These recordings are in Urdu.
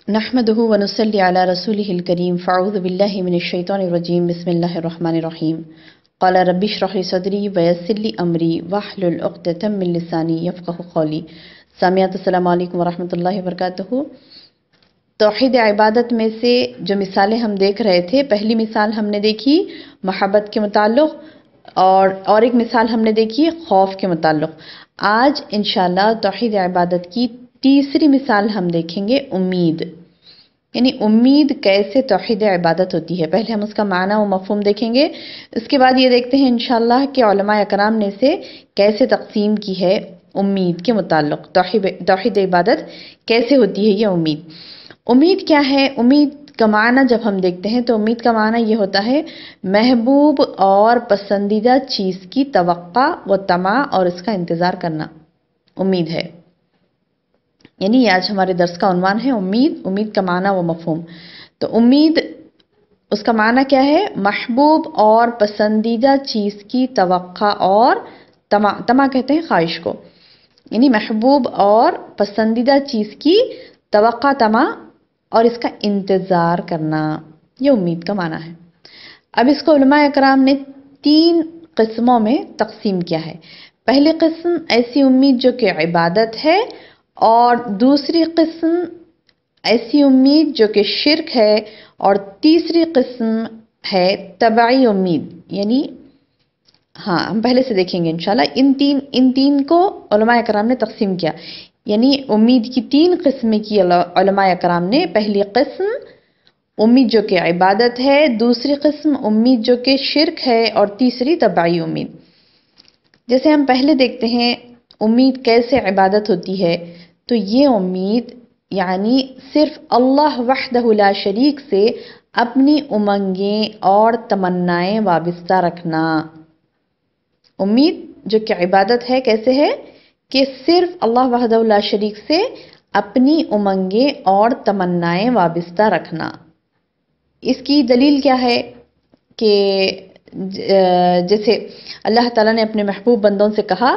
نحمده ونصلي على رسوله الكريم فاعوذ بالله من الشيطان الرجيم بسم الله الرحمن الرحيم قال رب اشرح لي صدري ويسر لي امري واحلل عقدة من لساني يفقهوا قولي. سامعات السلام علیکم ورحمۃ اللہ وبرکاتہ. توحید عبادت میں سے جو مثالیں ہم دیکھ رہے تھے، پہلی مثال ہم نے دیکھی محبت کے متعلق اور ایک مثال ہم نے دیکھی خوف کے متعلق. آج انشاءاللہ توحید عبادت کی تیسری مثال ہم دیکھیں گے امید، یعنی امید کیسے توحید عبادت ہوتی ہے. پہلے ہم اس کا معنی و مفہوم دیکھیں گے، اس کے بعد یہ دیکھتے ہیں انشاءاللہ کہ علماء اکرام نے اسے کیسے تقسیم کی ہے. امید کے متعلق توحید عبادت کیسے ہوتی ہے یہ امید کیا ہے؟ امید کا معنی جب ہم دیکھتے ہیں تو امید کا معنی یہ ہوتا ہے محبوب اور پسندیدہ چیز کی توقع و طمع اور اس کا انتظار کرنا امید ہے. یعنی آج ہمارے درس کا عنوان ہے امید کا معنی و مفہوم. تو امید اس کا معنی کیا ہے؟ محبوب اور پسندیدہ چیز کی توقع اور طمع کہتے ہیں خواہش کو، یعنی محبوب اور پسندیدہ چیز کی توقع، طمع اور اس کا انتظار کرنا، یہ امید کا معنی ہے. اب اس کو علماء اکرام نے 3 قسموں میں تقسیم کیا ہے. پہلی قسم ایسی امید جو کہ عبادت ہے، اور دوسری قسم ایسی امید جو کہ شرک ہے، اور تیسری قسم ہے تبعی امید. یعنی ہم پہلے سے دیکھیں گے انشاءاللہ. ان تین کو علماء اکرام نے تقسیم کیا، یعنی امید کی 3 قسمیں کی علماء اکرام نے. پہلی قسم امید جو کہ عبادت ہے، دوسری قسم امید جو کہ شرک ہے، اور تیسری تبعی امید. جیسے ہم پہلے دیکھتے ہیں امید کیسے عبادت ہوتی ہے، تو یہ امید یعنی صرف اللہ وحدہ لا شریک سے اپنی امنگیں اور تمنائیں وابستہ رکھنا. امید جو کہ عبادت ہے کیسے ہے کہ صرف اللہ وحدہ لا شریک سے اپنی امنگیں اور تمنائیں وابستہ رکھنا. اس کی دلیل کیا ہے کہ جیسے اللہ تعالیٰ نے اپنے محبوب بندوں سے کہا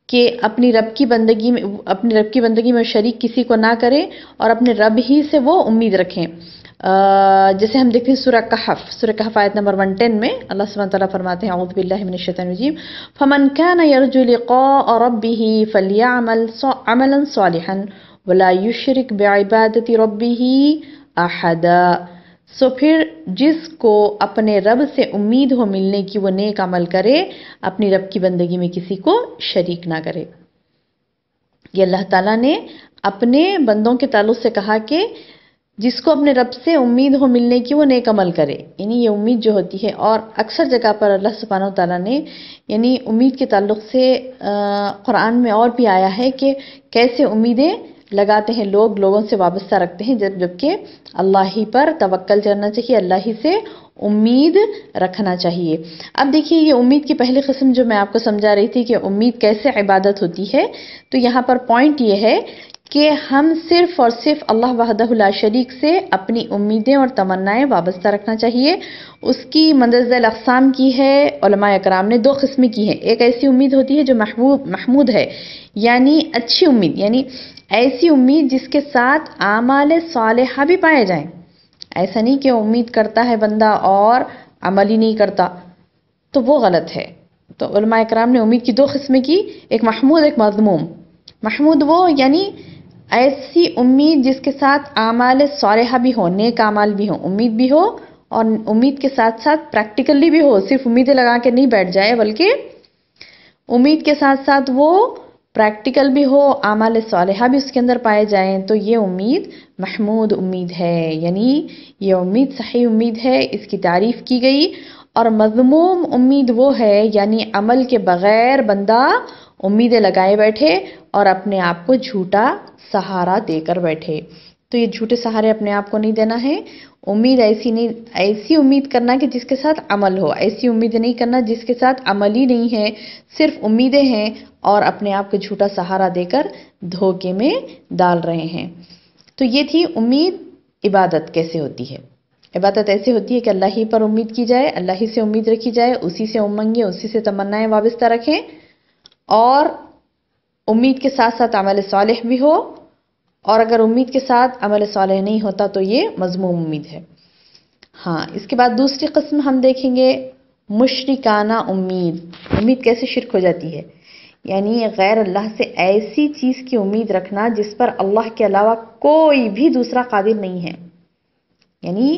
کہ اپنی رب کی بندگی میں شریک کسی کو نہ کریں اور اپنے رب ہی سے وہ امید رکھیں. جیسے ہم دیکھتے ہیں سورہ کہف آیت نمبر 110 میں اللہ سبحانہ وتعالیٰ فرماتے ہیں اعوذ باللہ من الشیطان الرجیم فمن كان يرجو لقاء ربه فليعمل عملا صالحا ولا يشرك بعبادة ربه احدا. سو پھر جس کو اپنے رب سے امید ہو ملنے کی وہ نیک عمل کرے، اپنی رب کی بندگی میں کسی کو شریک نہ کرے. یہ اللہ تعالیٰ نے اپنے بندوں کے تعلق سے کہا کہ جس کو اپنے رب سے امید ہو ملنے کی وہ نیک عمل کرے، یعنی یہ امید جو ہوتی ہے. اور اکثر جگہ پر اللہ سبحانہ وتعالیٰ نے یعنی امید کے تعلق سے قرآن میں اور بھی آیا ہے کہ کیسے امیدیں لگاتے ہیں لوگوں سے وابستہ رکھتے ہیں، جبکہ اللہ ہی پر توکل کرنا چاہیے، اللہ ہی سے امید رکھنا چاہیے. اب دیکھیے یہ امید کی پہلی قسم جو میں آپ کو سمجھا رہی تھی کہ امید کیسے عبادت ہوتی ہے، تو یہاں پر پوائنٹ یہ ہے کہ ہم صرف اور صرف اللہ وحدہ لا شریک سے اپنی امیدیں اور تمنائیں وابستہ رکھنا چاہیے. اس کی مندرجہ اقسام کی ہے علماء اکرام نے 2 قسمیں کی ہیں. ایک ایسی امید ہوتی ہے جو محمود ہے، یعنی اچھی امید، یعنی ایسی امید جس کے ساتھ اعمال صالحہ بھی پائے جائیں. ایسا نہیں کہ امید کرتا ہے بندہ اور عمل ہی نہیں کرتا، تو وہ غلط ہے. تو علماء اکرام نے امید کی 2 قسمیں کی، ایک محمود ایک مذموم. محمود وہ یعنی ایسی امید جس کے ساتھ اعمال صالحہ بھی ہو، نیک اعمال بھی ہو، امید بھی ہو، اور امید کے ساتھ ساتھ پریکٹیکلی بھی ہو. صرف امیدیں لگا کے نہیں بیٹھ جائے، بلکہ امید کے ساتھ ساتھ وہ پریکٹیکل بھی ہو، اعمال صالحہ بھی اس کے اندر پائے جائیں. تو یہ امید محمود امید ہے، یعنی یہ امید صحیح امید ہے، اس کی تعریف کی گئی. اور مذموم امید وہ ہے یعنی عمل کے بغیر بندہ امیدیں لگائے بیٹھے اور اپنے آپ کو جھوٹا سہارا دے کر بیٹھے. تو یہ جھوٹے سہارے اپنے آپ کو نہیں دینا ہے. امید ایسی امید کرنا کہ جس کے ساتھ عمل ہو، ایسی امید نہیں کرنا جس کے ساتھ عمل ہی نہیں ہے، صرف امیدیں ہیں اور اپنے آپ کو جھوٹا سہارا دے کر دھوکے میں ڈال رہے ہیں. تو یہ تھی امید. عبادت کیسے ہوتی ہے؟ عبادت ایسے ہوتی ہے کہ اللہ ہی پر امید کی جائے، اللہ ہی سے امید رکھی جائے، اسی سے امنگیں، اسی سے تمنائیں وابستہ رکھیں، اور امید کے ساتھ ساتھ عمل صالح بھی ہو، اور اگر امید کے ساتھ عمل صالح نہیں ہوتا تو یہ مذموم امید ہے۔ ہاں، اس کے بعد دوسری قسم ہم دیکھیں گے مشرکانہ امید۔ امید کیسے شرک ہو جاتی ہے؟ یعنی غیر اللہ سے ایسی چیز کی امید رکھنا جس پر اللہ کے علاوہ کوئی بھی دوسرا قادر نہیں ہے۔ یعنی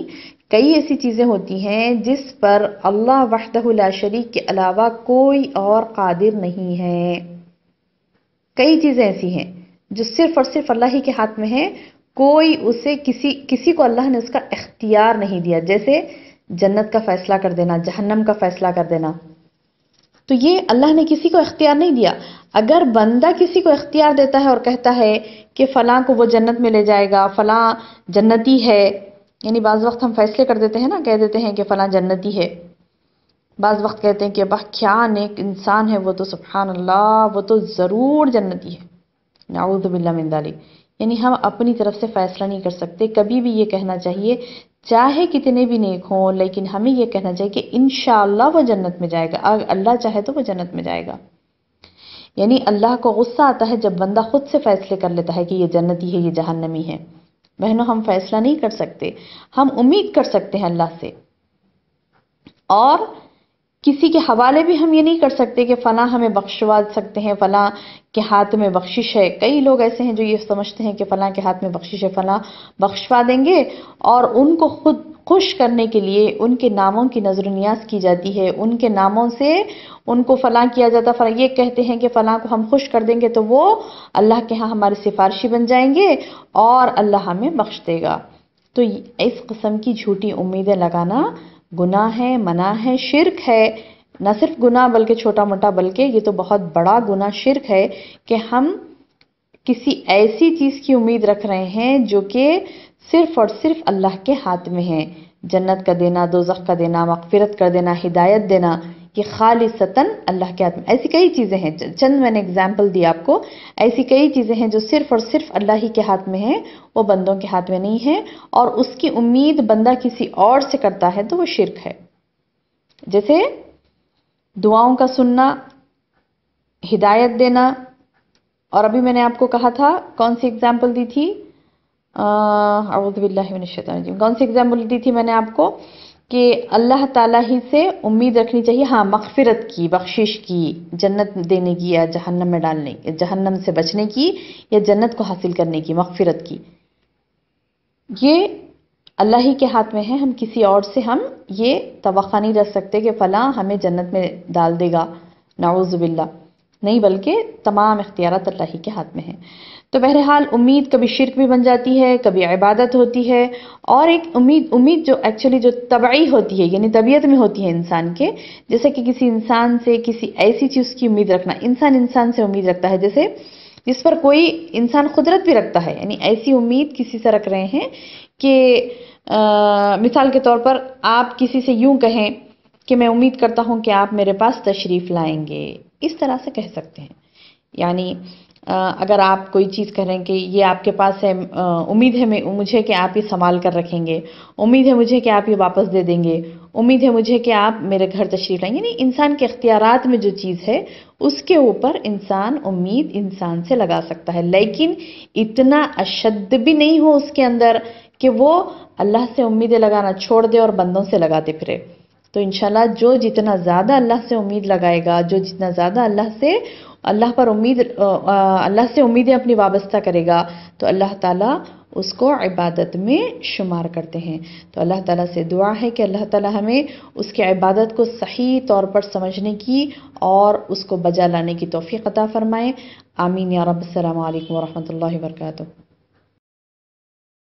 کئی ایسی چیزیں ہوتی ہیں جس پر اللہ وحدہ لا شریک کے علاوہ کوئی اور قادر نہیں ہے۔ کئی چیزیں ایسی ہیں جو صرف اور صرف اللہ ہی کے ہاتھ میں ہے، کوئی اسے کسی کو اللہ نے اس کا اختیار نہیں دیا، جیسے جنت کا فیصلہ کر دینا، جہنم کا فیصلہ کر دینا، تو یہ اللہ نے کسی کو اختیار نہیں دیا۔ اگر بندہ کسی کو اختیار دیتا ہے اور کہتا ہے کہ فلاں کو وہ جنت میں لے جائے گا، فلاں جنتی ہے، یعنی بعض وقت ہم فیصلے کر دیتے ہیں نا، کہہ دیتے ہیں کہ فلاں جنتی ہے، بعض وقت کہتے ہیں کہ بہ کیا نیک انسان ہے وہ، تو سبحان اللہ وہ تو ضرور جنتی ہے، نعوذ باللہ من ذالک۔ یعنی ہم اپنی طرف سے فیصلہ نہیں کر سکتے، کبھی بھی یہ کہنا چاہیے چاہے کتنے بھی نیک ہوں، لیکن ہمیں یہ کہنا چاہیے کہ انشاءاللہ وہ جنت میں جائے گا، اگر اللہ چاہے تو وہ جنت میں جائے گا۔ یعنی اللہ کو غصہ آتا ہے جب بندہ خود سے فیصلے کر لیتا ہے کہ یہ جنتی ہے، یہ جہنمی ہے۔ بہنوں، ہم فیصلہ نہیں کر سکتے، ہم امید کر سکتے ہیں اللہ سے، اور کسی کے حوالے بھی ہم یہ نہیں کر سکتے کہ فلاں ہمیں بخشوا سکتے ہیں، فلاں کے ہاتھ میں بخشش ہے۔ کئی لوگ ایسے ہیں جو یہ سمجھتے ہیں کہ فلاں کے ہاتھ میں بخشش ہے، فلاں بخشوا دیں گے، اور ان کو خود خوش کرنے کے لیے ان کے ناموں کی نظر و نیاز کی جاتی ہے، ان کے ناموں سے ان کو فلاں کیا جاتا ہے، یہ کہتے ہیں کہ فلاں کو ہم خوش کر دیں گے تو وہ اللہ کے ہاں ہمارے سفارشی بن جائیں گے اور اللہ ہمیں بخش دے گا۔ تو اس قسم کی جھوٹی امیدیں لگانا گناہ ہے، منع ہے، شرک ہے۔ نہ صرف گناہ بلکہ چھوٹا موٹا، بلکہ یہ تو بہت بڑا گناہ شرک ہے کہ ہم کسی ایسی چیز کی امید رکھ رہے ہیں جو کہ صرف اور صرف اللہ کے ہاتھ میں ہے۔ جنت کا دینا، دوزخ کا دینا، مغفرت کر دینا، ہدایت دینا، یہ خالصتاً اللہ کے ہاتھ میں۔ ایسی کئی چیزیں ہیں، چند میں نے اگزامپل دی آپ کو، ایسی کئی چیزیں ہیں جو صرف اور صرف اللہ ہی کے ہاتھ میں ہیں، وہ بندوں کے ہاتھ میں نہیں ہے، اور اس کی امید بندہ کسی اور سے کرتا ہے تو وہ شرک ہے۔ جیسے دعاؤں کا سننا، ہدایت دینا، اور ابھی میں نے آپ کو کہا تھا، کون سی اگزامپل دی تھی؟ اعوذ باللہ من الشیطان الرجیم، کون سی اگزامپل دی تھی میں نے آپ کو؟ کہ اللہ تعالیٰ ہی سے امید رکھنی چاہیے، ہاں، مغفرت کی، بخشش کی، جنت دینے کی، یا جہنم میں ڈالنے، جہنم سے بچنے کی، یا جنت کو حاصل کرنے کی، مغفرت کی۔ یہ اللہ ہی کے ہاتھ میں ہے، ہم کسی اور سے ہم یہ توقع نہیں رکھ سکتے کہ فلاں ہمیں جنت میں ڈال دے گا، نعوذ باللہ، نہیں، بلکہ تمام اختیارات اللہ ہی کے ہاتھ میں ہیں۔ تو بہرحال امید کبھی شرک بھی بن جاتی ہے، کبھی عبادت ہوتی ہے، اور ایک امید جو ایکچولی جو طبعی ہوتی ہے، یعنی طبیعت میں ہوتی ہے انسان کے، جیسے کہ کسی انسان سے کسی ایسی چیز کی امید رکھنا، انسان سے امید رکھتا ہے، جیسے جس پر کوئی انسان قدرت بھی رکھتا ہے، یعنی ایسی امید کسی سے رکھ رہے ہیں کہ مثال کے طور پر آپ کسی سے یوں کہیں کہ میں امید کرتا ہوں کہ آپ میرے پاس تشریف لائیں گے، اس طرح سے کہہ سکتے ہیں۔ یعنی اگر آپ کوئی چیز کریں کہ یہ آپ کے پاس ہے، امید ہے مجھے کہ آپ یہ سنبھال کر رکھیں گے، امید ہے مجھے کہ آپ یہ واپس دے دیں گے، امید ہے مجھے کہ آپ میرے گھر تشریف لائیں گے، یعنی انسان کے اختیارات میں جو چیز ہے اس کے اوپر انسان امید انسان سے لگا سکتا ہے، لیکن اتنا اشد بھی نہیں ہو اس کے اندر کہ وہ اللہ سے امیدیں لگانا چھوڑ دے اور بندوں سے لگاتے پھرے۔ تو انشاءاللہ جو جتنا زیادہ اللہ سے امید لگائے گا، جو جتنا زیادہ اللہ سے امیدیں اپنی وابستہ کرے گا، تو اللہ تعالیٰ اس کو عبادت میں شمار کرتے ہیں۔ تو اللہ تعالیٰ سے دعا ہے کہ اللہ تعالیٰ ہمیں اس کی عبادت کو صحیح طور پر سمجھنے کی اور اس کو بجا لانے کی توفیق عطا فرمائے۔ آمین یا رب۔ السلام علیکم ورحمۃ اللہ وبرکاتہ۔